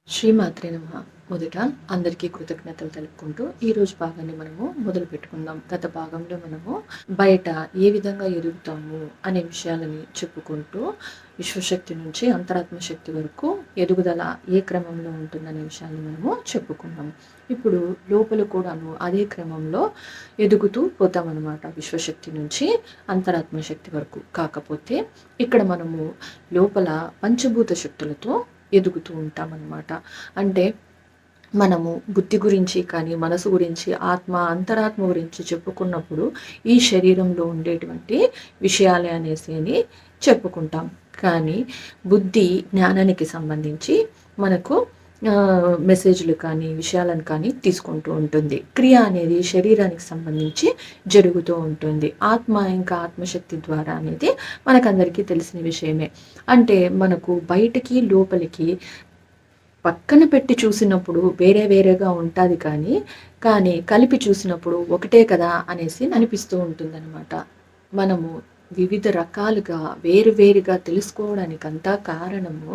శ్రీమాత్రే నమః. మొదట అందరికీ కృతజ్ఞతలు తెలుపుకుంటూ ఈరోజు భాగాన్ని మనము మొదలు పెట్టుకుందాం. గత భాగంలో మనము బయట ఏ విధంగా ఎదుగుతాము అనే విషయాలని చెప్పుకుంటూ విశ్వశక్తి నుంచి అంతరాత్మ శక్తి వరకు ఎదుగుదల ఏ క్రమంలో ఉంటుందనే విషయాన్ని మనము చెప్పుకున్నాం. ఇప్పుడు లోపల కూడాను అదే క్రమంలో ఎదుగుతూ పోతామన్నమాట, విశ్వశక్తి నుంచి అంతరాత్మ శక్తి వరకు. కాకపోతే ఇక్కడ మనము లోపల పంచభూత శక్తులతో ఎదుగుతూ ఉంటామన్నమాట. అంటే మనము బుద్ధి గురించి కానీ మనసు గురించి అంతరాత్మ గురించి చెప్పుకున్నప్పుడు ఈ శరీరంలో ఉండేటువంటి విషయాలే అనేసి అని చెప్పుకుంటాం. కానీ బుద్ధి జ్ఞానానికి సంబంధించి మనకు మెసేజ్లు కానీ విషయాలను కానీ తీసుకుంటూ ఉంటుంది. క్రియ అనేది శరీరానికి సంబంధించి జరుగుతూ ఉంటుంది. ఇంకా ఆత్మశక్తి ద్వారా అనేది మనకందరికీ తెలిసిన విషయమే. అంటే మనకు బయటికి లోపలికి పక్కన పెట్టి చూసినప్పుడు వేరే వేరేగా ఉంటుంది, కానీ కలిపి చూసినప్పుడు ఒకటే కదా అనేసి అనిపిస్తూ ఉంటుందన్నమాట. మనము వివిధ రకాలుగా వేరువేరుగా తెలుసుకోవడానికంతా కారణము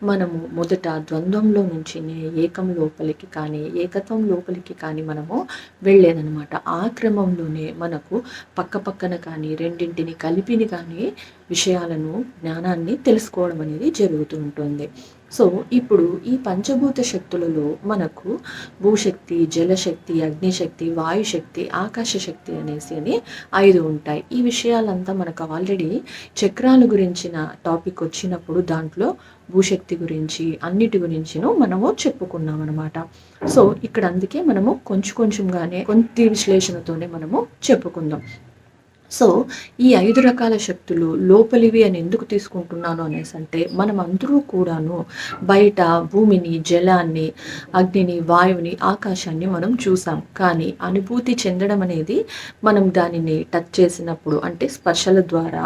మనము మొదట ద్వంద్వంలో నుంచి ఏకం లోపలికి కానీ ఏకత్వం లోపలికి కానీ మనము వెళ్ళేదనమాట. ఆ క్రమంలోనే మనకు పక్కన కానీ రెండింటిని కలిపిని కానీ విషయాలను జ్ఞానాన్ని తెలుసుకోవడం అనేది జరుగుతూ ఉంటుంది. సో ఇప్పుడు ఈ పంచభూత శక్తులలో మనకు భూశక్తి, జలశక్తి, అగ్నిశక్తి, వాయుశక్తి, ఆకాశశక్తి అనేసి 5 ఉంటాయి. ఈ విషయాలంతా మనకు ఆల్రెడీ చక్రాల గురించిన టాపిక్ వచ్చినప్పుడు దాంట్లో భూశక్తి గురించి అన్నిటి గురించిను మనము చెప్పుకున్నాం అనమాట. సో ఇక్కడ అందుకే మనము కొంచెంగానే కొంత విశ్లేషణతోనే మనము చెప్పుకుందాం. సో ఈ 5 రకాల శక్తులు లోపలివి అని ఎందుకు తీసుకుంటున్నాను అనేసి అంటే, మనం అందరూ కూడాను బయట భూమిని, జలాన్ని, అగ్నిని, వాయువుని, ఆకాశాన్ని మనం చూసాం. కానీ అనుభూతి చెందడం అనేది మనం దానిని టచ్ చేసినప్పుడు, అంటే స్పర్శల ద్వారా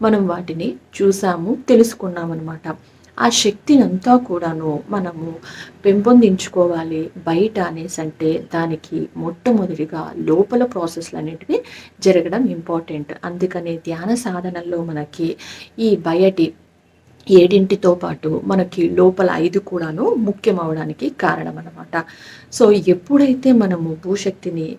మనం వాటిని చూసాము, తెలుసుకున్నాం అనమాట. ఆ శక్తిని అంతా కూడాను మనము పెంపొందించుకోవాలి బయట అనేసి అంటే, దానికి మొట్టమొదటిగా లోపల ప్రాసెస్లు అనేటివి జరగడం ఇంపార్టెంట్. అందుకనే ధ్యాన సాధనల్లో మనకి ఈ బయటి 7తో పాటు మనకి లోపల 5 కూడాను ముఖ్యం అవడానికి కారణం అన్నమాట. సో ఎప్పుడైతే మనము భూశక్తిని,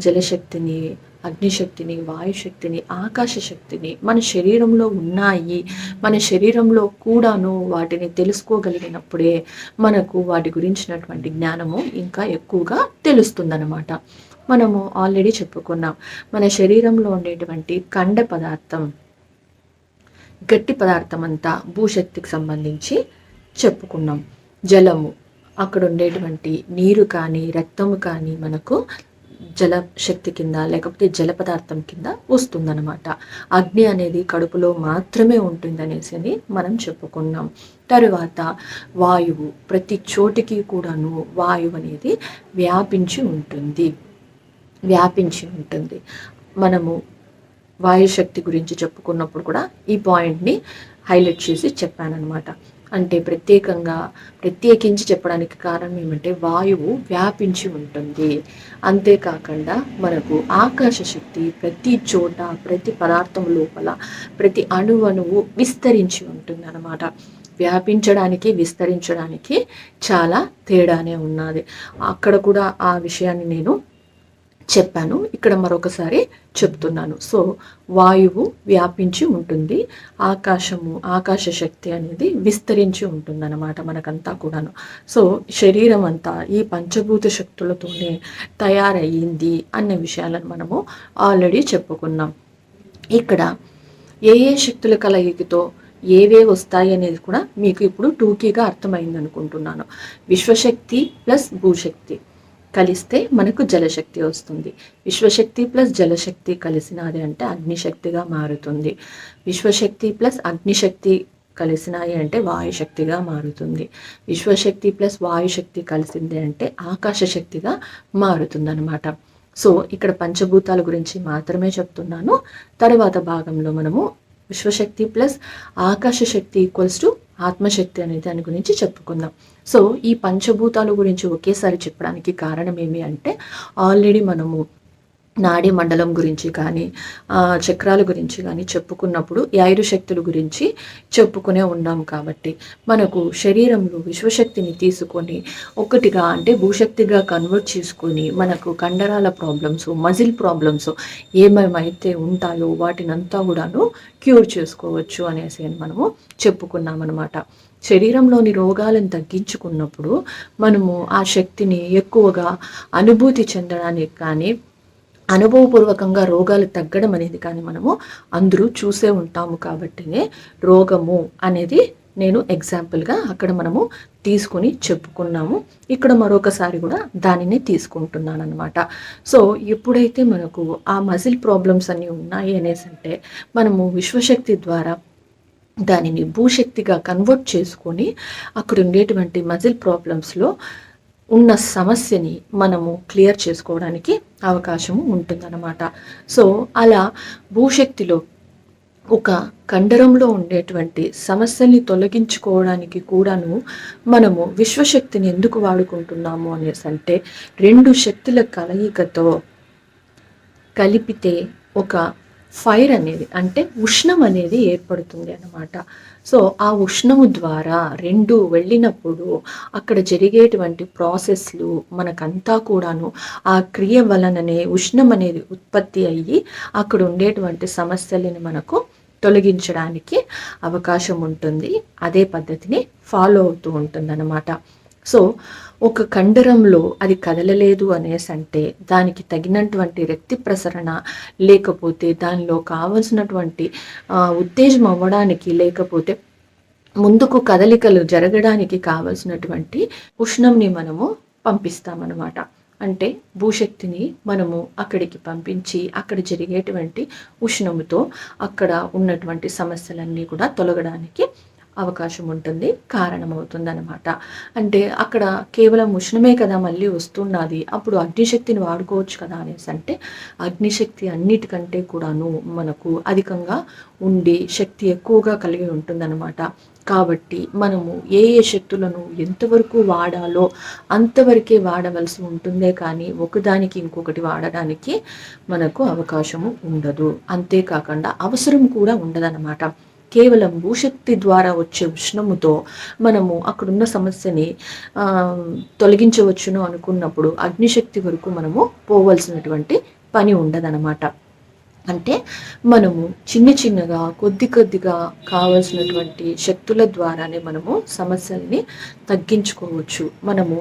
జలశక్తిని, అగ్నిశక్తిని, వాయుశక్తిని, ఆకాశశక్తిని మన శరీరంలో ఉన్నాయి, మన శరీరంలో కూడాను వాటిని తెలుసుకోగలిగినప్పుడే మనకు వాటి గురించినటువంటి జ్ఞానము ఇంకా ఎక్కువగా తెలుస్తుందన్నమాట. మనము ఆల్రెడీ చెప్పుకున్నాం, మన శరీరంలో ఉండేటువంటి ఖండ పదార్థం, గట్టి పదార్థం అంతా భూశక్తికి సంబంధించి చెప్పుకున్నాం. జలము, అక్కడ ఉండేటువంటి నీరు కానీ రక్తము కానీ మనకు జలశక్తి కింద లేకపోతే జల పదార్థం కింద వస్తుందన్నమాట. అగ్ని అనేది కడుపులో మాత్రమే ఉంటుందనేసి మనం చెప్పుకున్నాం. తరువాత వాయువు, ప్రతి చోటికి కూడాను వాయువు అనేది వ్యాపించి ఉంటుంది. మనము వాయుశక్తి గురించి చెప్పుకున్నప్పుడు కూడా ఈ పాయింట్ని హైలైట్ చేసి చెప్పానన్నమాట. అంటే ప్రత్యేకించి చెప్పడానికి కారణం ఏమంటే, వాయువు వ్యాపించి ఉంటుంది. అంతేకాకుండా మనకు ఆకాశ శక్తి ప్రతి చోట, ప్రతి పదార్థం లోపల, ప్రతి అణువు విస్తరించి ఉంటుంది అన్నమాట. వ్యాపించడానికి, విస్తరించడానికి చాలా తేడానే ఉన్నది. అక్కడ కూడా ఆ విషయాన్ని నేను చెప్పాను, ఇక్కడ మరొకసారి చెప్తున్నాను. సో వాయువు వ్యాపించి ఉంటుంది, ఆకాశ శక్తి అనేది విస్తరించి ఉంటుందన్నమాట మనకంతా కూడాను. సో శరీరం అంతా ఈ పంచభూత శక్తులతోనే తయారయ్యింది అన్న విషయాలను మనము ఆల్రెడీ చెప్పుకున్నాం. ఇక్కడ ఏ శక్తుల కలయికతో ఏవే వస్తాయి అనేది కూడా మీకు ఇప్పుడు టూకీగా అర్థమైంది అనుకుంటున్నాను. విశ్వశక్తి ప్లస్ భూశక్తి కలిస్తే మనకు జలశక్తి వస్తుంది. విశ్వశక్తి ప్లస్ జలశక్తి కలిసినది అంటే అగ్నిశక్తిగా మారుతుంది. విశ్వశక్తి ప్లస్ అగ్నిశక్తి కలిసినాయి అంటే వాయుశక్తిగా మారుతుంది. విశ్వశక్తి ప్లస్ వాయుశక్తి కలిసింది అంటే ఆకాశశక్తిగా మారుతుంది అన్నమాట. సో ఇక్కడ పంచభూతాల గురించి మాత్రమే చెప్తున్నాను. తర్వాత భాగంలో మనము విశ్వశక్తి ప్లస్ ఆకాశశక్తి ఈక్వల్స్ టు ఆత్మశక్తి అనే దాని గురించి చెప్పుకుందాం. సో ఈ పంచభూతాల గురించి ఒకేసారి చెప్పడానికి కారణం ఏమి అంటే, ఆల్రెడీ మనము నాడీ మండలం గురించి కానీ చక్రాల గురించి కానీ చెప్పుకున్నప్పుడు ఈ 5 శక్తుల గురించి చెప్పుకునే ఉన్నాం కాబట్టి మనకు శరీరంలో విశ్వశక్తిని తీసుకొని ఒకటిగా అంటే భూశక్తిగా కన్వర్ట్ చేసుకొని మనకు కండరాల ప్రాబ్లమ్స్, మజిల్ ప్రాబ్లమ్స్ ఏమేమైతే ఉంటాయో వాటినంతా కూడాను క్యూర్ చేసుకోవచ్చు అనేసి మనము చెప్పుకున్నాం అనమాట. శరీరంలోని రోగాలను తగ్గించుకున్నప్పుడు మనము ఆ శక్తిని ఎక్కువగా అనుభూతి చెందడానికి కానీ అనుభవపూర్వకంగా రోగాలు తగ్గడం అనేది కానీ మనము అందరూ చూసే ఉంటాము. కాబట్టినే రోగము అనేది నేను ఎగ్జాంపుల్గా అక్కడ మనము తీసుకుని చెప్పుకున్నాము. ఇక్కడ మరొకసారి కూడా దానిని తీసుకుంటున్నాను అనమాట. సో ఎప్పుడైతే మనకు ఆ మజిల్ ప్రాబ్లమ్స్ అన్నీ ఉన్నాయి అనేసి అంటే మనము విశ్వశక్తి ద్వారా దానిని భూశక్తిగా కన్వర్ట్ చేసుకొని అక్కడ ఉండేటువంటి మజిల్ ప్రాబ్లమ్స్లో ఉన్న సమస్యని మనము క్లియర్ చేసుకోవడానికి అవకాశం ఉంటుందన్నమాట. సో అలా భూశక్తిలో ఒక కండరంలో ఉండేటువంటి సమస్యల్ని తొలగించుకోవడానికి కూడాను మనము విశ్వశక్తిని ఎందుకు వాడుకుంటున్నాము అనేసి అంటే 2 శక్తుల కలయికతో కలిపితే ఒక ఫైర్ అనేది అంటే ఉష్ణం అనేది ఏర్పడుతుంది అన్నమాట. సో ఆ ఉష్ణము ద్వారా 2 వెళ్ళినప్పుడు అక్కడ జరిగేటువంటి ప్రాసెస్లు మనకంతా కూడాను ఆ క్రియ వలననే ఉష్ణం అనేది ఉత్పత్తి అయ్యి అక్కడ ఉండేటువంటి సమస్యలని మనకు తొలగించడానికి అవకాశం ఉంటుంది. అదే పద్ధతిని ఫాలో అవుతూ ఉంటుందన్నమాట. సో ఒక కండరంలో అది కదలలేదు అనేసి అంటే దానికి తగినటువంటి రక్తి ప్రసరణ లేకపోతే దానిలో కావలసినటువంటి ఉత్తేజం అవ్వడానికి లేకపోతే ముందుకు కదలికలు జరగడానికి కావలసినటువంటి ఉష్ణంని మనము పంపిస్తామన్నమాట. అంటే భూశక్తిని మనము అక్కడికి పంపించి అక్కడ జరిగేటువంటి ఉష్ణముతో అక్కడ ఉన్నటువంటి సమస్యలన్నీ కూడా తొలగడానికి అవకాశం ఉంటుంది, కారణమవుతుంది అనమాట. అంటే అక్కడ కేవలం ఉష్ణమే కదా మళ్ళీ వస్తున్నది, అప్పుడు అగ్నిశక్తిని వాడుకోవచ్చు కదా అనేసి అంటే అగ్నిశక్తి అన్నిటికంటే కూడాను మనకు అధికంగా ఉండి శక్తి ఎక్కువగా కలిగి ఉంటుందన్నమాట. కాబట్టి మనము ఏ ఏ శక్తులను ఎంతవరకు వాడాలో అంతవరకే వాడవలసి ఉంటుందే కానీ ఒకదానికి ఇంకొకటి వాడడానికి మనకు అవకాశము ఉండదు. అంతేకాకుండా అవసరం కూడా ఉండదన్నమాట. కేవలం భూశక్తి ద్వారా వచ్చే ఉష్ణముతో మనము అక్కడున్న సమస్యని తొలగించవచ్చును అనుకున్నప్పుడు అగ్నిశక్తి వరకు మనము పోవలసినటువంటి పని ఉండదన్నమాట. అంటే మనము చిన్న చిన్నగా కొద్ది కొద్దిగా కావలసినటువంటి శక్తుల ద్వారానే మనము సమస్యల్ని తగ్గించుకోవచ్చు. మనము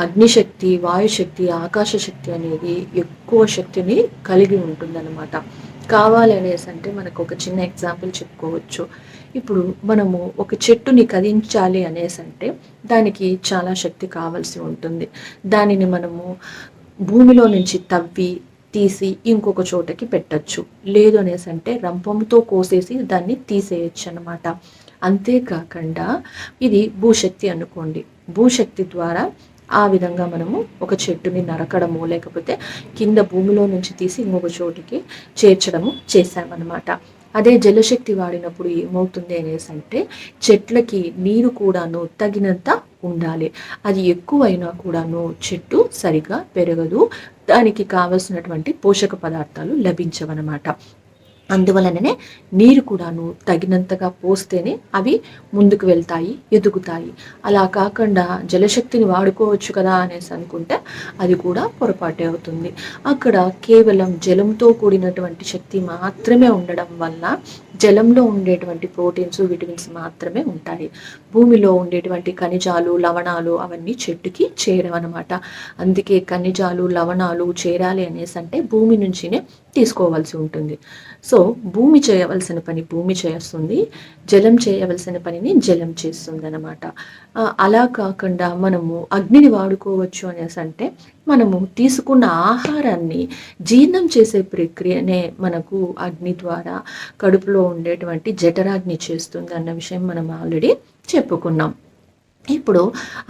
అగ్నిశక్తి, వాయుశక్తి, ఆకాశ శక్తి అనేది ఎక్కువ శక్తిని కలిగి ఉంటుందన్నమాట. కావాలనేసి అంటే మనకు ఒక చిన్న ఎగ్జాంపుల్ చెప్పుకోవచ్చు. ఇప్పుడు మనము ఒక చెట్టుని కదించాలి అనేసి అంటే దానికి చాలా శక్తి కావాల్సి ఉంటుంది. దానిని మనము భూమిలో నుంచి తవ్వి తీసి ఇంకొక చోటకి పెట్టచ్చు, లేదు అనేసి అంటే రంపంతో కోసేసి దాన్ని తీసేయచ్చు అన్నమాట. అంతేకాకుండా ఇది భూశక్తి అనుకోండి, భూశక్తి ద్వారా ఆ విధంగా మనము ఒక చెట్టుని నరకడము లేకపోతే కింద భూమిలో నుంచి తీసి ఇంకొక చోటికి చేర్చడము చేశామన్నమాట. అదే జలశక్తి వాడినప్పుడు ఏమవుతుంది అనేసి అంటే చెట్లకి నీరు కూడాను తగినంత ఉండాలి. అది ఎక్కువైనా కూడాను చెట్టు సరిగా పెరగదు, దానికి కావలసినటువంటి పోషక పదార్థాలు లభించవన్నమాట. అందువలననే నీరు కూడాను తగినంతగా పోస్తేనే అవి ముందుకు వెళ్తాయి, ఎదుగుతాయి. అలా కాకుండా జలశక్తిని వాడుకోవచ్చు కదా అనేసి అనుకుంటే అది కూడా పొరపాటే అవుతుంది. అక్కడ కేవలం జలంతో కూడినటువంటి శక్తి మాత్రమే ఉండడం వల్ల జలంలో ఉండేటువంటి ప్రోటీన్స్, విటమిన్స్ మాత్రమే ఉంటాయి. భూమిలో ఉండేటువంటి ఖనిజాలు, లవణాలు అవన్నీ చెట్టుకి చేరవన్నమాట. అందుకే ఖనిజాలు, లవణాలు చేరాలి అనేసి అంటే భూమి నుంచినే తీసుకోవాల్సి ఉంటుంది. సో భూమి చేయవలసిన పని భూమి చేస్తుంది, జలం చేయవలసిన పనిని జలం చేస్తుంది అన్నమాట. అలా కాకుండా మనము అగ్నిని వాడుకోవచ్చు అనేసి అంటే మనము తీసుకున్న ఆహారాన్ని జీర్ణం చేసే ప్రక్రియనే మనకు అగ్ని ద్వారా కడుపులో ఉండేటువంటి జఠరాగ్ని చేస్తుంది అన్న విషయం మనం ఆల్రెడీ చెప్పుకున్నాం. ఇప్పుడు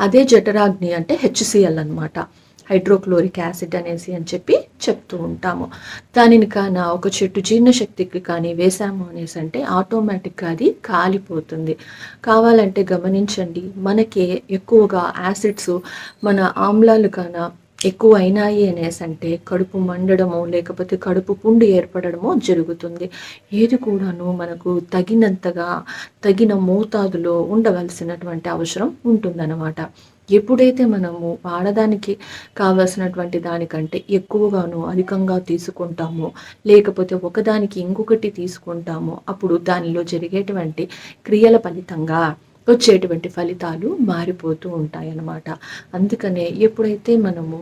అదే జఠరాగ్ని అంటే HCl అన్నమాట, హైడ్రోక్లోరిక్ యాసిడ్ అనేసి అని చెప్పి చెప్తూ ఉంటాము. దానిని కానీ ఒక చెట్టు జీర్ణశక్తికి కానీ వేసాము అనేసి అంటే ఆటోమేటిక్గా అది కాలిపోతుంది. కావాలంటే గమనించండి, మనకి ఎక్కువగా యాసిడ్స్ మన ఆమ్లాలు కాన ఎక్కువ అయినాయి అనేసంటే కడుపు మండడమో లేకపోతే కడుపు పుండు ఏర్పడడమో జరుగుతుంది. ఏది కూడాను మనకు తగినంతగా, తగిన మోతాదులో ఉండవలసినటువంటి అవసరం ఉంటుందన్నమాట. ఎప్పుడైతే మనము వాడడానికి కావాల్సినటువంటి దానికంటే ఎక్కువగాను, అధికంగా తీసుకుంటామో, లేకపోతే ఒకదానికి ఇంకొకటి తీసుకుంటామో, అప్పుడు దానిలో జరిగేటువంటి క్రియల ఫలితంగా వచ్చేటువంటి ఫలితాలు మారిపోతూ ఉంటాయన్నమాట. అందుకనే ఎప్పుడైతే మనము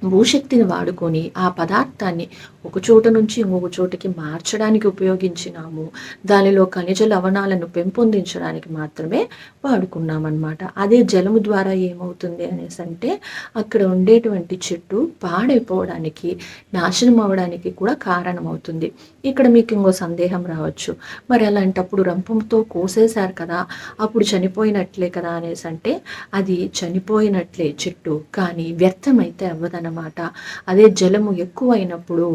భూశక్తిని వాడుకొని ఆ పదార్థాన్ని ఒక చోట నుంచి ఇంకొక చోటికి మార్చడానికి ఉపయోగించినాము. దానిలో ఖనిజ లవణాలను పెంపొందించడానికి మాత్రమే వాడుకున్నామన్నమాట. అదే జలము ద్వారా ఏమవుతుంది అనేసంటే అక్కడ ఉండేటువంటి చెట్టు పాడైపోవడానికి, నాశనం అవ్వడానికి కూడా కారణమవుతుంది. ఇక్కడ మీకు ఇంకో సందేహం రావచ్చు. మరి అలాంటప్పుడు రంపంతో కోసేశారు కదా! అప్పుడు చనిపోయినట్లే కదా అనేసంటే అది చనిపోయినట్లే చెట్టు, కానీ వ్యర్థమైతే అవ్వదనమాట. అదే జలము ఎక్కువైనప్పుడు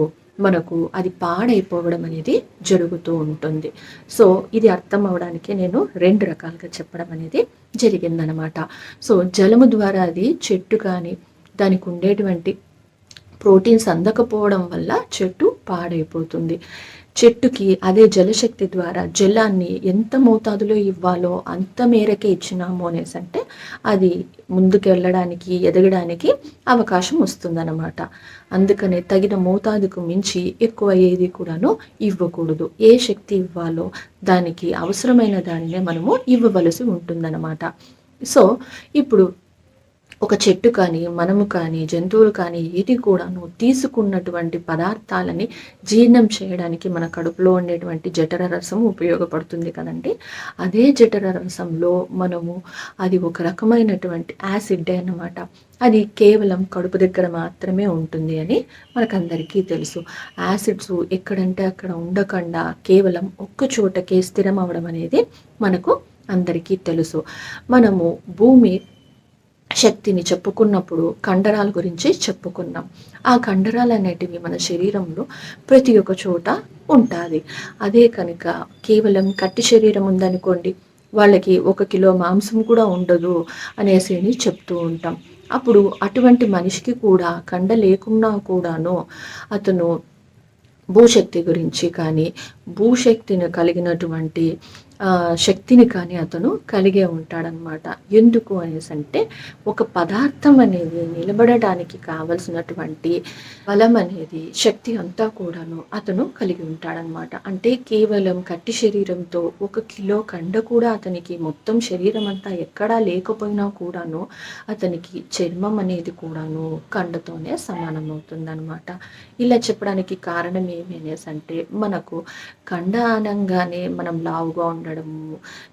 మనకు అది పాడైపోవడం అనేది జరుగుతూ ఉంటుంది. సో ఇది అర్థం అవడానికి నేను 2 రకాలుగా చెప్పడం అనేది జరిగిందనమాట. సో జలము ద్వారా అది చెట్టు కానీ దానికి ఉండేటువంటి ప్రోటీన్స్ అందకపోవడం వల్ల చెట్టు పాడైపోతుంది. చెట్టుకి అదే జలశక్తి ద్వారా జలాన్ని ఎంత మోతాదులో ఇవ్వాలో అంత మేరకే ఇచ్చినాము అనేసంటే అది ముందుకు వెళ్ళడానికి, ఎదగడానికి అవకాశం వస్తుందన్నమాట. అందుకనే తగిన మోతాదుకు మించి ఎక్కువ ఏది కూడాను ఇవ్వకూడదు. ఏ శక్తి ఇవ్వాలో దానికి అవసరమైన దానినే మనము ఇవ్వవలసి ఉంటుందన్నమాట. సో ఇప్పుడు ఒక చెట్టు కానీ, మనము కానీ, జంతువులు కానీ ఏది కూడాను తీసుకున్నటువంటి పదార్థాలని జీర్ణం చేయడానికి మన కడుపులో ఉండేటువంటి జఠర రసం ఉపయోగపడుతుంది కదండి. అదే జఠర రసంలో మనము అది ఒక రకమైనటువంటి యాసిడ్ అన్నమాట. అది కేవలం కడుపు దగ్గర మాత్రమే ఉంటుంది అని మనకందరికీ తెలుసు. యాసిడ్స్ ఎక్కడంటే అక్కడ ఉండకుండా కేవలం ఒక్క చోటకే స్థిరం అవడం అనేది మనకు అందరికీ తెలుసు. మనము భూమి శక్తిని చెప్పుకున్నప్పుడు కండరాల గురించి చెప్పుకున్నాం. ఆ కండరాలు అనేటివి మన శరీరంలో ప్రతి ఒక్క చోట ఉంటుంది. అదే కనుక కేవలం కట్టి శరీరం ఉందనుకోండి, వాళ్ళకి 1 కిలో మాంసం కూడా ఉండదు అనేసి చెప్తూ ఉంటాం. అప్పుడు అటువంటి మనిషికి కూడా కండ లేకున్నా కూడాను అతను భూశక్తి గురించి కానీ, భూశక్తిని కలిగినటువంటి శక్తిని కానీ అతను కలిగే ఉంటాడనమాట. ఎందుకు అనేసంటే ఒక పదార్థం అనేది నిలబడడానికి కావలసినటువంటి బలం అనేది, శక్తి అంతా కూడాను అతను కలిగి ఉంటాడనమాట. అంటే కేవలం కట్టి శరీరంతో 1 కిలో కండ కూడా అతనికి మొత్తం శరీరం అంతా ఎక్కడా లేకపోయినా కూడాను అతనికి చర్మం అనేది కూడాను కండతోనే సమానమవుతుందనమాట. ఇలా చెప్పడానికి కారణం ఏమి అనేసంటే మనకు కండ అనంగానే మనం లావుగా ఉండడము,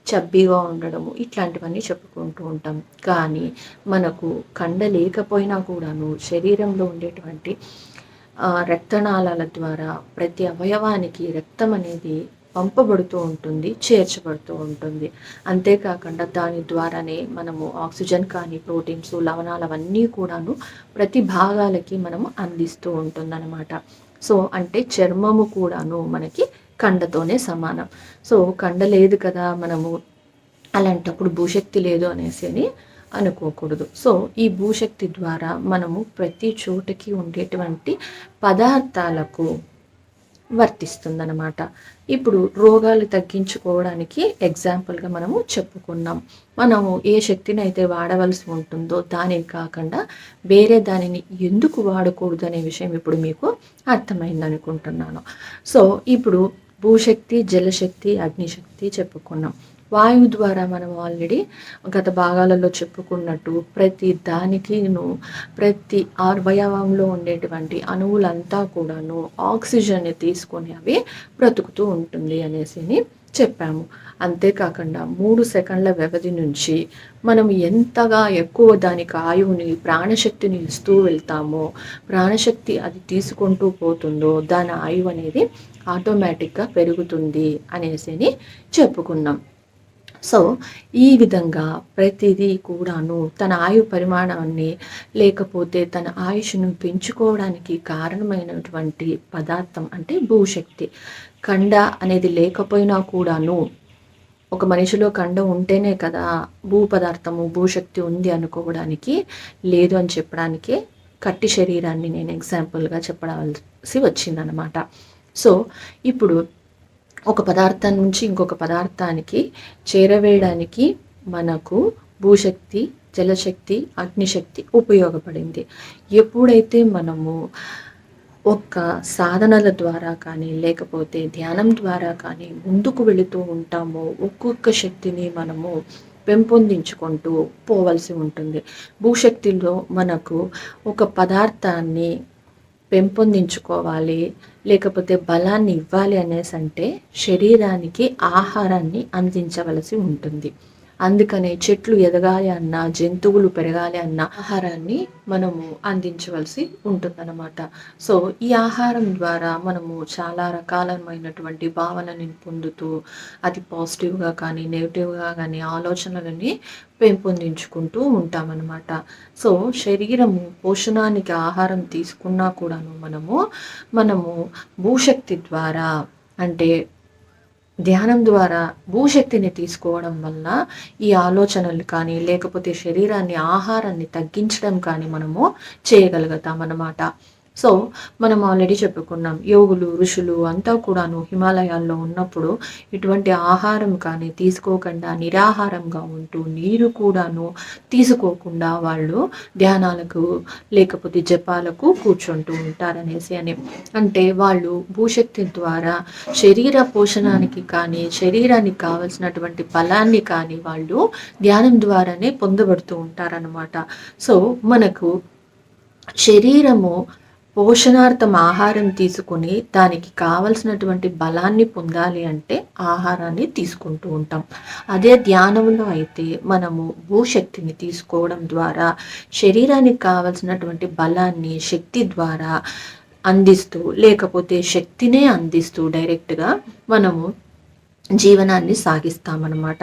చబ్బీగా ఉండడము ఇట్లాంటివన్నీ చెప్పుకుంటూ ఉంటాం. కానీ మనకు కండ లేకపోయినా కూడాను శరీరంలో ఉండేటువంటి రక్తనాళాల ద్వారా ప్రతి అవయవానికి రక్తం అనేది పంపబడుతూ ఉంటుంది, చేర్చబడుతూ ఉంటుంది. అంతేకాకుండా దాని ద్వారానే మనము ఆక్సిజన్ కానీ, ప్రోటీన్స్, లవణాలు అవన్నీ కూడాను ప్రతి భాగాలకి మనము అందిస్తూ ఉంటుందన్నమాట. సో అంటే చర్మము కూడాను మనకి కండతోనే సమానం. సో కండ లేదు కదా, మనము అలాంటప్పుడు భూశక్తి లేదు అనేసి అనుకోకూడదు. సో ఈ భూశక్తి ద్వారా మనము ప్రతి చోటకి ఉండేటువంటి పదార్థాలకు వర్తిస్తుందన్నమాట. ఇప్పుడు రోగాలు తగ్గించుకోవడానికి ఎగ్జాంపుల్గా మనము చెప్పుకున్నాం. మనము ఏ శక్తిని అయితే వాడవలసి ఉంటుందో దానిని కాకుండా వేరే దానిని ఎందుకు వాడకూడదు అనే విషయం ఇప్పుడు మీకు అర్థమైంది అనుకుంటున్నాను. సో ఇప్పుడు భూశక్తి, జలశక్తి, అగ్నిశక్తి చెప్పుకున్నాం. వాయువు ద్వారా మనం ఆల్రెడీ గత భాగాలలో చెప్పుకున్నట్టు ప్రతి దానికిను, ప్రతి అవయవంలో ఉండేటువంటి అణువులంతా కూడాను ఆక్సిజన్ని తీసుకొని అవి బ్రతుకుతూ ఉంటుంది అనేసి చెప్పాము. అంతేకాకుండా 3 సెకండ్ల వ్యవధి నుంచి మనం ఎంతగా ఎక్కువ దానికి ఆయువుని, ప్రాణశక్తిని ఇస్తూ వెళ్తామో, ప్రాణశక్తి అది తీసుకుంటూ పోతుందో దాని ఆయువు అనేది ఆటోమేటిక్గా పెరుగుతుంది అనేసి చెప్పుకున్నాం. సో ఈ విధంగా ప్రతిదీ కూడాను తన ఆయు పరిమాణాన్ని, లేకపోతే తన ఆయుష్ను పెంచుకోవడానికి కారణమైనటువంటి పదార్థం అంటే భూశక్తి. కండ అనేది లేకపోయినా కూడాను, ఒక మనిషిలో కండ ఉంటేనే కదా భూ పదార్థము, భూశక్తి ఉంది అనుకోవడానికి, లేదు అని చెప్పడానికే కట్టి శరీరాన్ని నేను ఎగ్జాంపుల్గా చెప్పవలసి వచ్చిందనమాట. సో ఇప్పుడు ఒక పదార్థం నుంచి ఇంకొక పదార్థానికి చేరవేయడానికి మనకు భూశక్తి, జలశక్తి, అగ్నిశక్తి ఉపయోగపడింది. ఎప్పుడైతే మనము ఒక్క సాధనల ద్వారా కానీ లేకపోతే ధ్యానం ద్వారా కానీ ముందుకు వెళుతూ ఉంటామో ఒక్కొక్క శక్తిని మనము పెంపొందించుకుంటూ పోవలసి ఉంటుంది. భూశక్తిలో మనకు ఒక పదార్థాన్ని పెంపొందించుకోవాలి లేకపోతే బలాన్ని ఇవ్వాలి అనేసి అంటే శరీరానికి ఆహారాన్ని అందించవలసి ఉంటుంది. అందుకనే చెట్లు ఎదగాలి అన్నా, జంతువులు పెరగాలి అన్న ఆహారాన్ని మనము అందించవలసి ఉంటుందన్నమాట. సో ఈ ఆహారం ద్వారా మనము చాలా రకాలమైనటువంటి భావనని పొందుతూ అది పాజిటివ్గా కానీ నెగిటివ్గా కానీ ఆలోచనలని పెంపొందించుకుంటూ ఉంటామన్నమాట. సో శరీరము పోషణానికి ఆహారం తీసుకున్నా కూడాను మనము భూశక్తి ద్వారా అంటే ధ్యానం ద్వారా భూశక్తిని తీసుకోవడం వల్ల ఈ ఆలోచనలు కానీ లేకపోతే శరీరాన్ని ఆహారాన్ని తగ్గించడం కానీ మనము చేయగలుగుతాం అన్నమాట. సో మనం ఆల్రెడీ చెప్పుకున్నాం, యోగులు ఋషులు అంతా కూడాను హిమాలయాల్లో ఉన్నప్పుడు ఇటువంటి ఆహారం కానీ తీసుకోకుండా నిరాహారంగా ఉంటూ నీరు కూడాను తీసుకోకుండా వాళ్ళు ధ్యానాలకు లేకపోతే జపాలకు కూర్చుంటూ ఉంటారనేసి అంటే వాళ్ళు భూశక్తి ద్వారా శరీర పోషణానికి కానీ శరీరానికి కావలసినటువంటి బలాన్ని కానీ వాళ్ళు ధ్యానం ద్వారానే పొందబడుతూ ఉంటారనమాట. సో మనకు శరీరము పోషణార్థం ఆహారం తీసుకుని దానికి కావలసినటువంటి బలాన్ని పొందాలి అంటే ఆహారాన్ని తీసుకుంటూ ఉంటాం. అదే ధ్యానంలో అయితే మనము భూశక్తిని తీసుకోవడం ద్వారా శరీరానికి కావలసినటువంటి బలాన్ని శక్తి ద్వారా అందిస్తూ లేకపోతే శక్తినే అందిస్తూ డైరెక్ట్గా మనము జీవనాన్ని సాగిస్తామన్నమాట.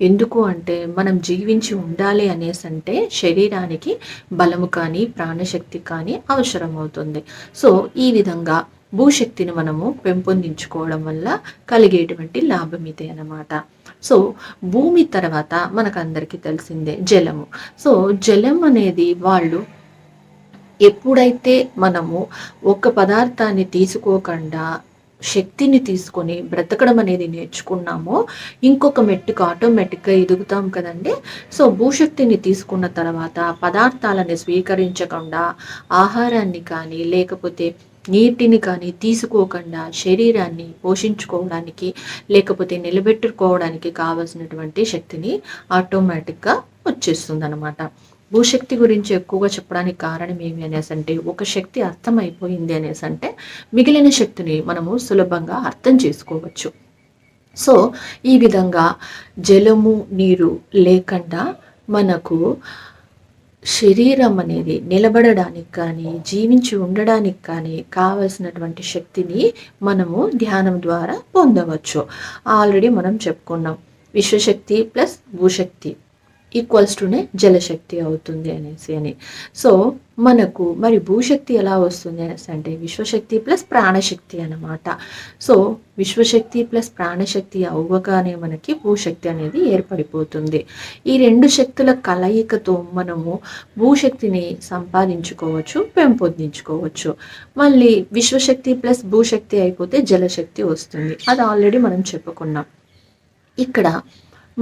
ఎందుకు అంటే మనం జీవించి ఉండాలి అనేసి అంటే శరీరానికి బలము కానీ ప్రాణశక్తి కానీ అవసరం అవుతుంది. సో ఈ విధంగా భూశక్తిని మనము పెంపొందించుకోవడం వల్ల కలిగేటువంటి లాభం ఇదే అన్నమాట. సో భూమి తర్వాత మనకందరికీ తెలిసిందే జలము. సో జలం అనేది వాళ్ళు ఎప్పుడైతే మనము ఒక పదార్థాన్ని తీసుకోకుండా శక్తిని తీసుకొని బ్రతకడం అనేది నేర్చుకున్నామో ఇంకొక మెట్టుకు ఆటోమేటిక్గా ఎదుగుతాం కదండి. సో భూశక్తిని తీసుకున్న తర్వాత పదార్థాలను స్వీకరించకుండా ఆహారాన్ని కానీ లేకపోతే నీటిని కానీ తీసుకోకుండా శరీరాన్ని పోషించుకోవడానికి లేకపోతే నిలబెట్టుకోవడానికి కావలసినటువంటి శక్తిని ఆటోమేటిక్గా వచ్చేస్తుంది అనమాట. భూశక్తి గురించి ఎక్కువగా చెప్పడానికి కారణం ఏమి అనేసి అంటే ఒక శక్తి అర్థమైపోయింది అనేసి అంటే మిగిలిన శక్తిని మనము సులభంగా అర్థం చేసుకోవచ్చు. సో ఈ విధంగా జలము నీరు లేకుండా మనకు శరీరం అనేది నిలబడడానికి కానీ జీవించి ఉండడానికి కానీ కావలసినటువంటి శక్తిని మనము ధ్యానం ద్వారా పొందవచ్చు. ఆల్రెడీ మనం చెప్పుకున్నాం, విశ్వశక్తి ప్లస్ భూశక్తి ఈక్వల్స్ టునే జలశక్తి అవుతుంది అని. సో మనకు మరి భూశక్తి ఎలా వస్తుంది అనేసి అంటే విశ్వశక్తి ప్లస్ ప్రాణశక్తి అన్నమాట. సో విశ్వశక్తి ప్లస్ ప్రాణశక్తి అవ్వగానే మనకి భూశక్తి అనేది ఏర్పడిపోతుంది. ఈ రెండు శక్తుల కలయికతో మనము భూశక్తిని సంపాదించుకోవచ్చు, పెంపొందించుకోవచ్చు. మళ్ళీ విశ్వశక్తి ప్లస్ భూశక్తి అయిపోతే జలశక్తి వస్తుంది. అది ఆల్రెడీ మనం చెప్పుకున్నాం. ఇక్కడ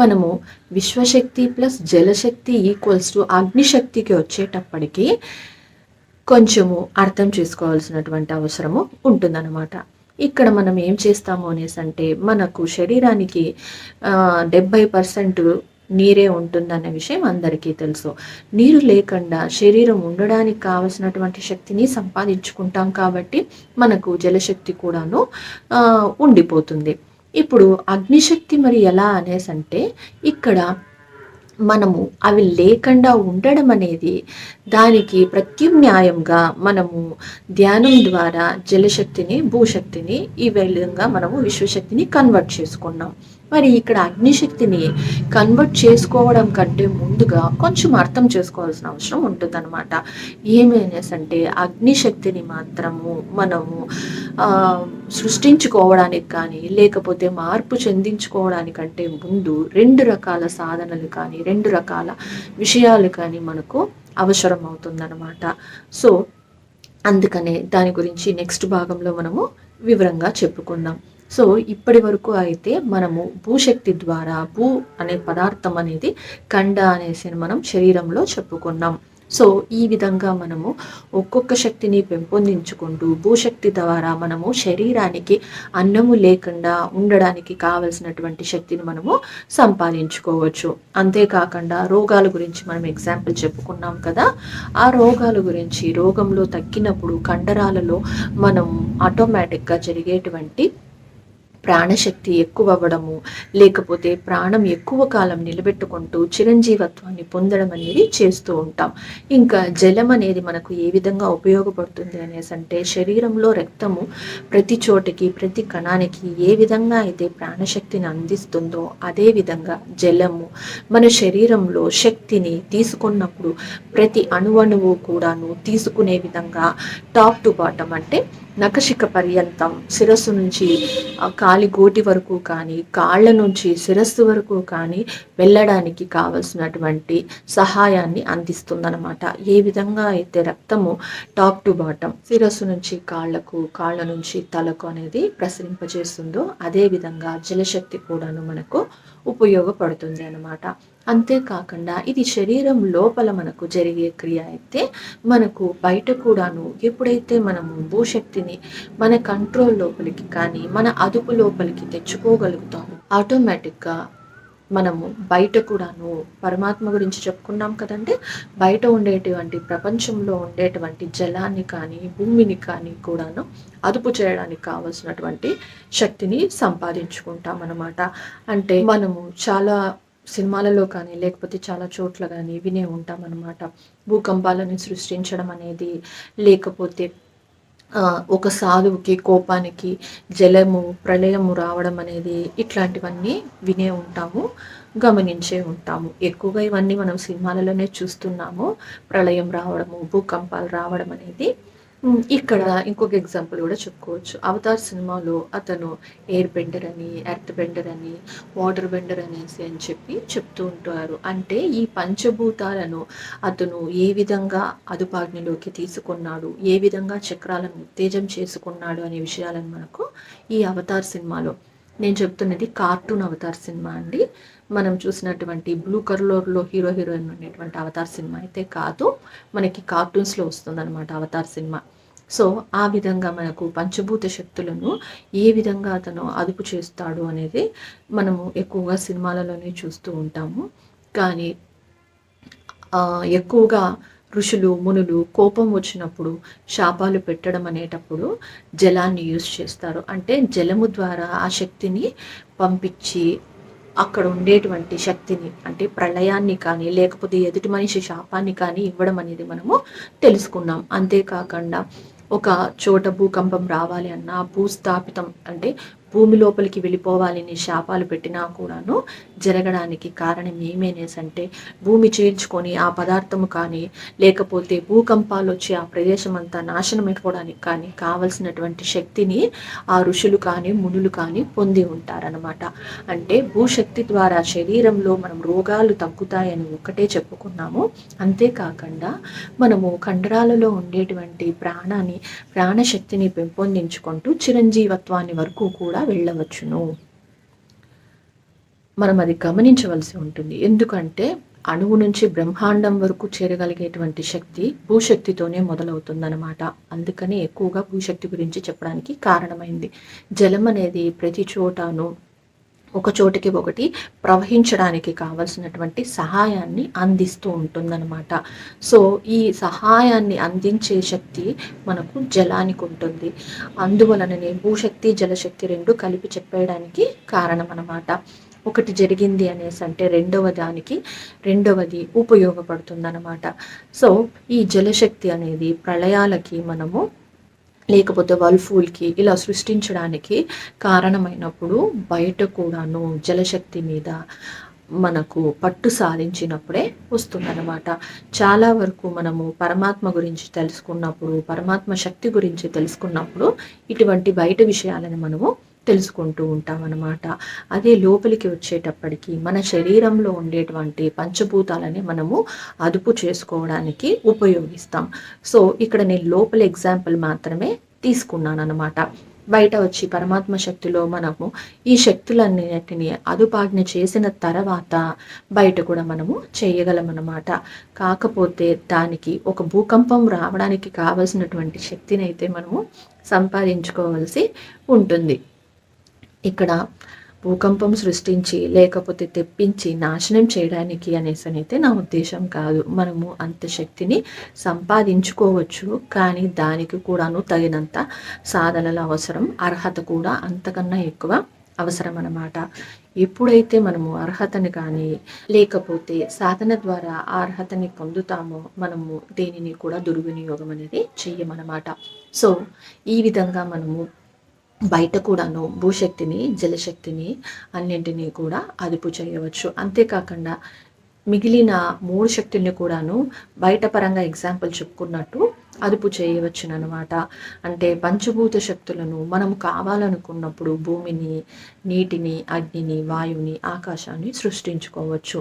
మనము విశ్వశక్తి ప్లస్ జలశక్తి ఈక్వల్స్ టు అగ్నిశక్తికి వచ్చేటప్పటికి కొంచెము అర్థం చేసుకోవాల్సినటువంటి అవసరము ఉంటుందన్నమాట. ఇక్కడ మనం ఏం చేస్తాము అనేసి అంటే మనకు శరీరానికి 70% నీరే ఉంటుందనే విషయం అందరికీ తెలుసు. నీరు లేకుండా శరీరం ఉండడానికి కావలసినటువంటి శక్తిని సంపాదించుకుంటాం కాబట్టి మనకు జలశక్తి కూడాను ఉండిపోతుంది. ఇప్పుడు అగ్నిశక్తి మరి ఎలా అనేసి అంటే ఇక్కడ మనము అవి లేకుండా ఉండడం అనేది దానికి ప్రత్యామ్నాయంగా మనము ధ్యానం ద్వారా జలశక్తిని భూశక్తిని ఈ విధంగా మనము విశ్వశక్తిని కన్వర్ట్ చేసుకున్నాం. మరి ఇక్కడ అగ్నిశక్తిని కన్వర్ట్ చేసుకోవడం కంటే ముందుగా కొంచెం అర్థం చేసుకోవాల్సిన అవసరం ఉంటుందన్నమాట. ఏమనేసంటే అగ్నిశక్తిని మాత్రము మనము సృష్టించుకోవడానికి కానీ లేకపోతే మార్పు చెందించుకోవడానికంటే ముందు 2 రకాల సాధనలు కానీ 2 రకాల విషయాలు కానీ మనకు అవసరం అవుతుందన్నమాట. సో అందుకనే దాని గురించి నెక్స్ట్ భాగంలో మనము వివరంగా చెప్పుకుందాం. సో ఇప్పటి వరకు అయితే మనము భూశక్తి ద్వారా భూ అనే పదార్థం అనేది కండ అనేసి మనం శరీరంలో చెప్పుకున్నాం. సో ఈ విధంగా మనము ఒక్కొక్క శక్తిని పెంపొందించుకుంటూ భూశక్తి ద్వారా మనము శరీరానికి అన్నము లేకుండా ఉండడానికి కావలసినటువంటి శక్తిని మనము సంపాదించుకోవచ్చు. అంతేకాకుండా రోగాల గురించి మనం ఎగ్జాంపుల్ చెప్పుకున్నాం కదా, ఆ రోగాల గురించి రోగంలో తగ్గినప్పుడు కండరాలలో మనం ఆటోమేటిక్గా జరిగేటువంటి ప్రాణశక్తి ఎక్కువ అవ్వడము, లేకపోతే ప్రాణం ఎక్కువ కాలం నిలబెట్టుకుంటూ చిరంజీవత్వాన్ని పొందడం అనేది చేస్తూ ఉంటాం. ఇంకా జలం అనేది మనకు ఏ విధంగా ఉపయోగపడుతుంది అనేసి అంటే శరీరంలో రక్తము ప్రతి చోటకి ప్రతి కణానికి ఏ విధంగా అయితే ప్రాణశక్తిని అందిస్తుందో అదే విధంగా జలము మన శరీరంలో శక్తిని తీసుకున్నప్పుడు ప్రతి అణువణువు కూడాను తీసుకునే విధంగా టాప్ టు బాటమ్ అంటే నఖశిఖ పర్యంతం శిరస్సు నుంచి కాలి గోటి వరకు కానీ కాళ్ళ నుంచి శిరస్సు వరకు కానీ వెళ్ళడానికి కావలసినటువంటి సహాయాన్ని అందిస్తుందన్నమాట. ఏ విధంగా అయితే రక్తము టాప్ టు బాటమ్ శిరస్సు నుంచి కాళ్ళకు కాళ్ళ నుంచి తలకు అనేది ప్రసరింపజేస్తుందో అదే విధంగా జలశక్తి కూడాను మనకు ఉపయోగపడుతుంది అన్నమాట. అంతేకాకుండా ఇది శరీరం లోపల మనకు జరిగే క్రియ అయితే మనకు బయట కూడాను ఎప్పుడైతే మనము భూశక్తిని మన కంట్రోల్ లోపలికి కానీ మన అదుపు లోపలికి తెచ్చుకోగలుగుతాము ఆటోమేటిక్గా మనము బయట కూడాను పరమాత్మ గురించి చెప్పుకున్నాం కదండి, బయట ఉండేటువంటి ప్రపంచంలో ఉండేటువంటి జలాన్ని కానీ భూమిని కానీ కూడాను అదుపు చేయడానికి కావలసినటువంటి శక్తిని సంపాదించుకుంటాం అన్నమాట. అంటే మనము చాలా సినిమాలలో కానీ లేకపోతే చాలా చోట్ల కానీ వినే ఉంటాం అన్నమాట. భూకంపాలను సృష్టించడం అనేది, లేకపోతే ఒక సాధువుకి కోపానికి జలము ప్రళయము రావడం అనేది ఇట్లాంటివన్నీ వినే ఉంటాము, గమనించే ఉంటాము. ఎక్కువగా ఇవన్నీ మనం సినిమాలలోనే చూస్తున్నాము, ప్రళయం రావడము భూకంపాలు రావడం అనేది. ఇక్కడ ఇంకొక ఎగ్జాంపుల్ కూడా చెప్పుకోవచ్చు. అవతార్ సినిమాలో అతను ఎయిర్ బెండర్ అని, ఎర్త్ బెండర్ అని, వాటర్ బెండర్ అనేసి అని చెప్పి చెప్తూ ఉంటారు. అంటే ఈ పంచభూతాలను అతను ఏ విధంగా అదుపాజ్ఞలోకి తీసుకున్నాడు, ఏ విధంగా చక్రాలను ఉత్తేజం చేసుకున్నాడు అనే విషయాలను మనకు ఈ అవతార్ సినిమాలో, నేను చెప్తున్నది కార్టూన్ అవతార్ సినిమా అండి, మనం చూసినటువంటి బ్లూ కలర్లో హీరో హీరోయిన్ ఉండేటువంటి అవతార్ సినిమా అయితే కాదు, మనకి కార్టూన్స్లో వస్తుందన్నమాట అవతార్ సినిమా. సో ఆ విధంగా మనకు పంచభూత శక్తులను ఏ విధంగా అతను అదుపు చేస్తాడు అనేది మనము ఎక్కువగా సినిమాలలోనే చూస్తూ ఉంటాము. కానీ ఎక్కువగా ఋషులు మునులు కోపం వచ్చినప్పుడు శాపాలు పెట్టడం అనేటప్పుడు జలాన్ని యూజ్ చేస్తారు. అంటే జలము ద్వారా ఆ శక్తిని పంపించి అక్కడ ఉండేటువంటి శక్తిని అంటే ప్రళయాన్ని కానీ లేకపోతే ఎదుటి మనిషి శాపాన్ని కానీ ఇవ్వడం అనేది మనము తెలుసుకున్నాం. అంతేకాకుండా ఒక చోట భూకంపం రావాలి అన్నా, భూస్థాపితం అంటే భూమి లోపలికి వెళ్ళిపోవాలని శాపాలు పెట్టినా కూడాను జరగడానికి కారణం ఏమేనేసంటే భూమి చీల్చుకొని ఆ పదార్థము కానీ లేకపోతే భూకంపాలు వచ్చి ఆ ప్రదేశం అంతా నాశనం అయిపోవడానికి కానీ కావలసినటువంటి శక్తిని ఆ ఋషులు కానీ మునులు కానీ పొంది ఉంటారనమాట. అంటే భూశక్తి ద్వారా శరీరంలో మనం రోగాలు తగ్గుతాయని ఒక్కటే చెప్పుకున్నాము. అంతేకాకుండా మనము కండరాలలో ఉండేటువంటి ప్రాణశక్తిని పెంపొందించుకుంటూ చిరంజీవత్వాన్ని వరకు కూడా వెళ్ళవచ్చును. మనం అది గమనించవలసి ఉంటుంది. ఎందుకంటే అణువు నుంచి బ్రహ్మాండం వరకు చేరగలిగేటువంటి శక్తి భూశక్తితోనే మొదలవుతుందన్నమాట. అందుకని ఎక్కువగా భూశక్తి గురించి చెప్పడానికి కారణమైంది. జలం అనేది ప్రతి చోటను ఒక చోటికి ఒకటి ప్రవహించడానికి కావలసినటువంటి సహాయాన్ని అందిస్తూ ఉంటుందన్నమాట. సో ఈ సహాయాన్ని అందించే శక్తి మనకు జలానికి ఉంటుంది. అందువలననే భూశక్తి జలశక్తి రెండు కలిపి చెప్పేయడానికి కారణం అన్నమాట. ఒకటి జరిగింది అనేసి అంటే రెండవది ఉపయోగపడుతుందన్నమాట. సో ఈ జలశక్తి అనేది ప్రళయాలకి మనము లేకపోతే వల్ఫూల్కి ఇలా సృష్టించడానికి కారణమైనప్పుడు బయట కూడాను జలశక్తి మీద మనకు పట్టు సాధించినప్పుడే వస్తుందన్నమాట. చాలా వరకు మనము పరమాత్మ గురించి తెలుసుకున్నప్పుడు, పరమాత్మ శక్తి గురించి తెలుసుకున్నప్పుడు ఇటువంటి బయట విషయాలను మనము తెలుసుకుంటూ ఉంటాం అన్నమాట. అదే లోపలికి వచ్చేటప్పటికి మన శరీరంలో ఉండేటువంటి పంచభూతాలని మనము అదుపు చేసుకోవడానికి ఉపయోగిస్తాం. సో ఇక్కడ నేను లోపల ఎగ్జాంపుల్ మాత్రమే తీసుకున్నానన్నమాట. బయట వచ్చి పరమాత్మ శక్తిలో మనము ఈ శక్తులన్నిటిని అదుపాజ్ఞ చేసిన తర్వాత బయట కూడా మనము చేయగలమన్నమాట. కాకపోతే దానికి ఒక భూకంపం రావడానికి కావలసినటువంటి శక్తిని అయితే మనము సంపాదించుకోవాల్సి ఉంటుంది. ఇక్కడ భూకంపం సృష్టించి లేకపోతే తెప్పించి నాశనం చేయడానికి అనేసనైతే నా ఉద్దేశం కాదు. మనము అంత శక్తిని సంపాదించుకోవచ్చు, కానీ దానికి కూడాను తగినంత సాధనల అవసరం, అర్హత కూడా అంతకన్నా ఎక్కువ అవసరం అన్నమాట. ఎప్పుడైతే మనము అర్హతని కానీ లేకపోతే సాధన ద్వారా ఆ అర్హతని పొందుతామో మనము దేనిని కూడా దుర్వినియోగం అనేది చెయ్యమన్నమాట. సో ఈ విధంగా మనము బయట కూడాను భూశక్తిని, జలశక్తిని అన్నింటినీ కూడా అదుపు చేయవచ్చు. అంతేకాకుండా మిగిలిన 3 శక్తుల్ని కూడాను బయట పరంగా ఎగ్జాంపుల్ చెప్పుకున్నట్టు అదుపు చేయవచ్చునమాట. అంటే పంచభూత శక్తులను మనము కావాలనుకున్నప్పుడు భూమిని, నీటిని, అగ్నిని, వాయువుని, ఆకాశాన్ని సృష్టించుకోవచ్చు.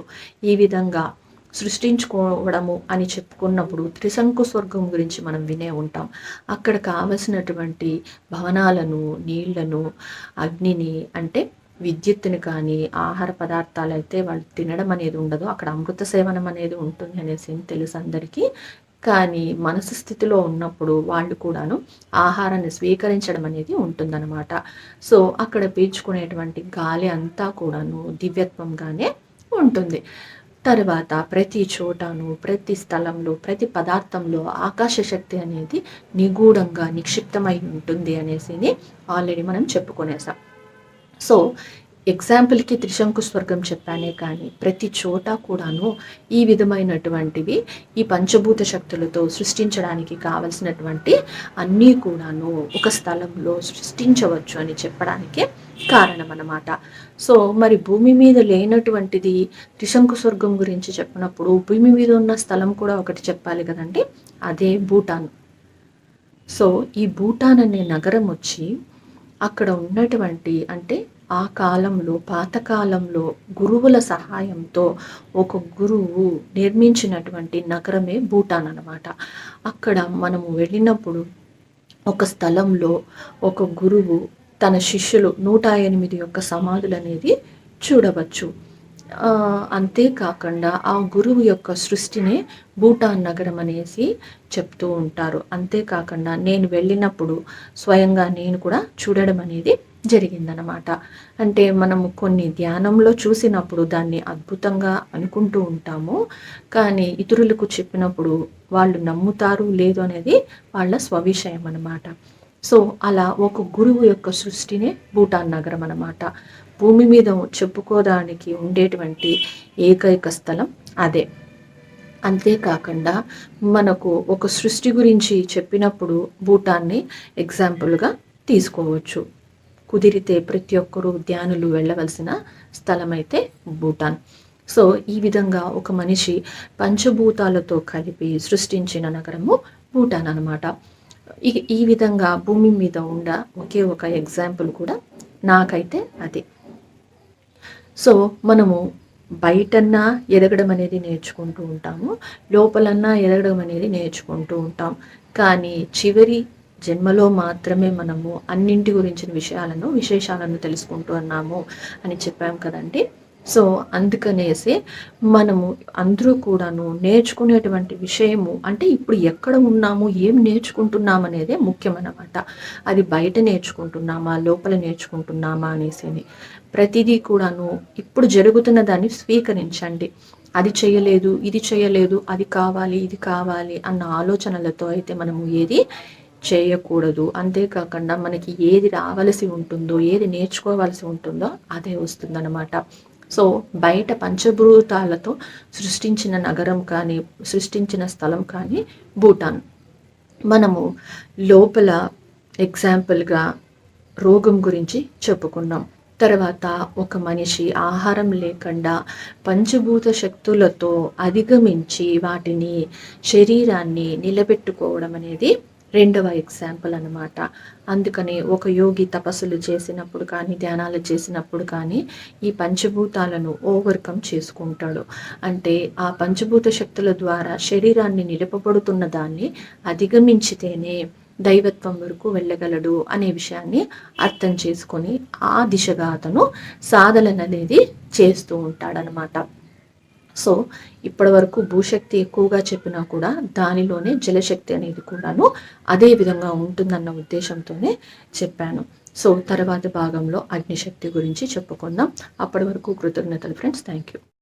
ఈ విధంగా సృష్టించుకోవడము అని చెప్పుకున్నప్పుడు త్రిశంకు స్వర్గం గురించి మనం వినే ఉంటాం. అక్కడ కావలసినటువంటి భవనాలను, నీళ్లను, అగ్నిని అంటే విద్యుత్తుని కానీ ఆహార పదార్థాలు అయితే వాళ్ళు తినడం అనేది ఉండదు, అక్కడ అమృత సేవనం అనేది ఉంటుంది అనేసి తెలుసు అందరికీ. కానీ మనసు స్థితిలో ఉన్నప్పుడు వాళ్ళు కూడాను ఆహారాన్ని స్వీకరించడం అనేది ఉంటుందన్నమాట. సో అక్కడ పీల్చుకునేటువంటి గాలి అంతా కూడాను దివ్యత్వంగానే ఉంటుంది. తర్వాత ప్రతి చోటను, ప్రతి స్థలంలో, ప్రతి పదార్థంలో ఆకాశ శక్తి అనేది నిగూఢంగా నిక్షిప్తమై ఉంటుంది అనేసి ఆల్రెడీ మనం చెప్పుకునేసాం. సో ఎగ్జాంపుల్కి త్రిశంకు స్వర్గం చెప్పానే కానీ ప్రతి చోట కూడాను ఈ విధమైనటువంటివి ఈ పంచభూత శక్తులతో సృష్టించడానికి కావలసినటువంటి అన్నీ కూడాను ఒక స్థలంలో సృష్టించవచ్చు అని చెప్పడానికే కారణం అన్నమాట. సో మరి భూమి మీద లేనటువంటిది త్రిశంకు స్వర్గం గురించి చెప్పినప్పుడు భూమి మీద ఉన్న స్థలం కూడా ఒకటి చెప్పాలి కదండి, అదే భూటాన్. సో ఈ భూటాన్ అనే నగరం వచ్చి అక్కడ ఉన్నటువంటి అంటే ఆ కాలంలో పాతకాలంలో గురువుల సహాయంతో ఒక గురువు నిర్మించినటువంటి నగరమే భూటాన్ అన్నమాట. అక్కడ మనము వెళ్ళినప్పుడు ఒక స్థలంలో ఒక గురువు తన శిష్యులు 108 యొక్క సమాధులు అనేది చూడవచ్చు. అంతేకాకుండా ఆ గురువు యొక్క సృష్టినే భూటాన్ నగరం అనేసి చెప్తూ ఉంటారు. అంతేకాకుండా నేను వెళ్ళినప్పుడు స్వయంగా నేను కూడా చూడడం అనేది జరిగిందనమాట. అంటే మనము కొన్ని ధ్యానంలో చూసినప్పుడు దాన్ని అద్భుతంగా అనుకుంటూ ఉంటాము, కానీ ఇతరులకు చెప్పినప్పుడు వాళ్ళు నమ్ముతారు లేదు అనేది వాళ్ళ స్వవిషయం అన్నమాట. సో అలా ఒక గురువు యొక్క సృష్టినే భూటాన్ నగరం అన్నమాట. భూమి మీద చెప్పుకోవడానికి ఉండేటువంటి ఏకైక స్థలం అదే. అంతేకాకుండా మనకు ఒక సృష్టి గురించి చెప్పినప్పుడు భూటాన్ని ఎగ్జాంపుల్గా తీసుకోవచ్చు. కుదిరితే ప్రతి ఒక్కరూ ధ్యానులు వెళ్ళవలసిన స్థలం అయితే భూటాన్. సో ఈ విధంగా ఒక మనిషి పంచభూతాలతో కలిపి సృష్టించిన నగరము భూటాన్ అన్నమాట. ఈ విధంగా భూమి మీద ఉన్న ఒకే ఒక ఎగ్జాంపుల్ కూడా నాకైతే అదే. సో మనము బయటన్నా ఎదగడం అనేది నేర్చుకుంటూ ఉంటాము, లోపలన్నా ఎదగడం అనేది నేర్చుకుంటూ ఉంటాం. కానీ చివరి జన్మలో మాత్రమే మనము అన్నింటి గురించిన విశేషాలను తెలుసుకుంటూ ఉన్నాము అని చెప్పాం కదండి. సో అందుకనేసి మనము అందరూ కూడాను నేర్చుకునేటువంటి విషయము అంటే ఇప్పుడు ఎక్కడ ఉన్నాము, ఏం నేర్చుకుంటున్నాము అనేదే ముఖ్యమన్నమాట. అది బయట నేర్చుకుంటున్నామా, లోపల నేర్చుకుంటున్నామా అనేసి ప్రతిదీ కూడాను ఇప్పుడు జరుగుతున్న దాన్ని స్వీకరించండి. అది చేయలేదు, ఇది చేయలేదు, అది కావాలి, ఇది కావాలి అన్న ఆలోచనలతో అయితే మనము ఏది చేయకూడదు. అంతేకాకుండా మనకి ఏది రావలసి ఉంటుందో, ఏది నేర్చుకోవాల్సి ఉంటుందో అదే వస్తుందన్నమాట. సో బయట పంచభూతాలతో సృష్టించిన నగరం కానీ సృష్టించిన స్థలం కానీ భూటాన్. మనము లోపల ఎగ్జాంపుల్గా రోగం గురించి చెప్పుకున్నాం. తర్వాత ఒక మనిషి ఆహారం లేకుండా పంచభూత శక్తులతో అధిగమించి వాటిని శరీరాన్ని నిలబెట్టుకోవడం అనేది రెండవ ఎగ్జాంపుల్ అన్నమాట. అందుకని ఒక యోగి తపస్సులు చేసినప్పుడు కానీ, ధ్యానాలు చేసినప్పుడు కానీ ఈ పంచభూతాలను ఓవర్కమ్ చేసుకుంటాడు. అంటే ఆ పంచభూత శక్తుల ద్వారా శరీరాన్ని నిలపబడుతున్న దాన్ని అధిగమించితేనే దైవత్వం వరకు వెళ్ళగలడు అనే విషయాన్ని అర్థం చేసుకొని ఆ దిశగా అతను సాధనలు అనేది చేస్తూ ఉంటాడనమాట. సో ఇప్పటి వరకు భూశక్తి ఎక్కువగా చెప్పినా కూడా దానిలోనే జలశక్తి అనేది కూడాను అదే విధంగా ఉంటుందన్న ఉద్దేశంతోనే చెప్పాను. సో తర్వాత భాగంలో అగ్నిశక్తి గురించి చెప్పుకుందాం. అప్పటి వరకు కృతజ్ఞతలు ఫ్రెండ్స్. Thank you.